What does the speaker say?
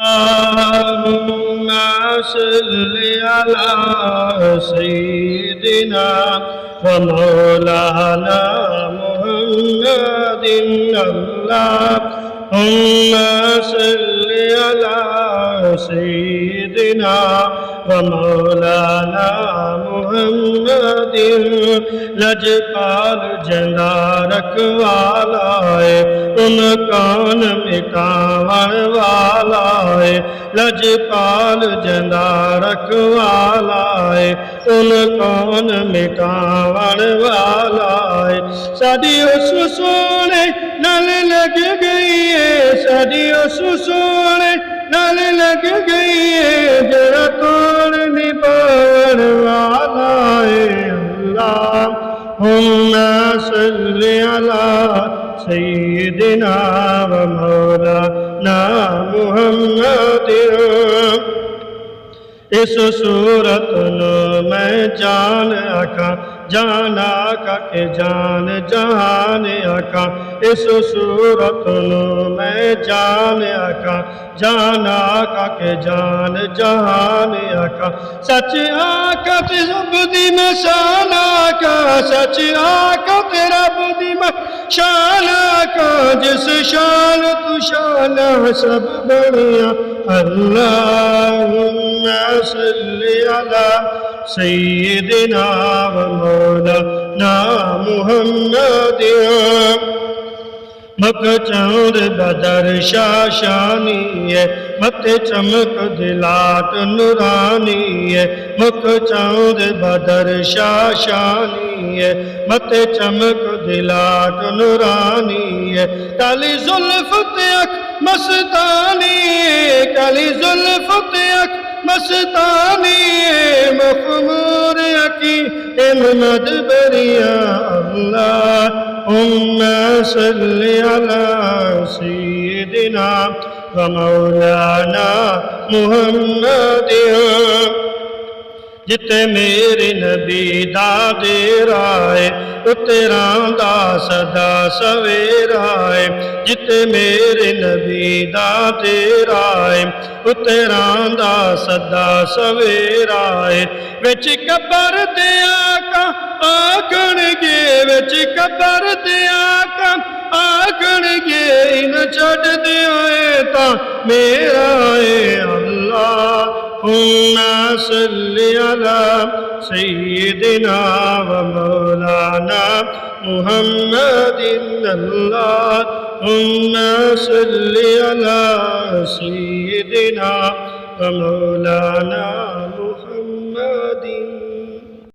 اللهم صل على سيدنا ومولانا محمد اللهم صل على سيدنا ومولانا محمد लजपाल जंदा रखवाला है उन कौन मिटावन वाला है लजपाल जंदा रखवाला है उन कौन मिटावन वाला है साडी उस सोने नल लग गई है साडी उस सोने नल लग गई है जरा तोड़ निभावन वाला है अल्लाहुम्मा सल्ली अला सय्यिदिना व मौलाना मुहम्मद इस सूरत नो मैं जान आका जान आका के जान जहान आका इस सूरत नो मैं जान आका जान आका के जान जहान आका सच आका ते रब दी मैं शान आका सच आका ते रब दी मैं शान आका जिस शान तू शान सब बढ़िया अल्लाहुम्मा सल्ली अला सय्यिदिना व मौलाना मुहम्मद मक चौद बदर शाशानी है मत चमक दिलाट नूरानी है मुख चौद बदर शाशानी है मत चमक दिलाट नूरानी है काली जुल्फ़त अख मस्तानी काली जुल्फ़त अख मस्तानी मखमूर अकी इमद बरिया अल्लाहुम्मा सल्ली अला सय्यिदिना व मौलाना मुहम्मद जिते मेरे नबी दा डेरा है उते रांदा सदा सवेरा है जिते मेरे नबी दा डेरा है उते रांदा सदा सवेरा है विच कबर दे आका आखणगे विच कबर दे आका आखणगे इन छड्ड दिओ तां मेरा है अल्लाहुम्मा सल्ली अला सय्यिदिना व मौलाना मुहम्मदिन अल्लाहुम्मा सल्ली अला सय्यिदिना व मौलाना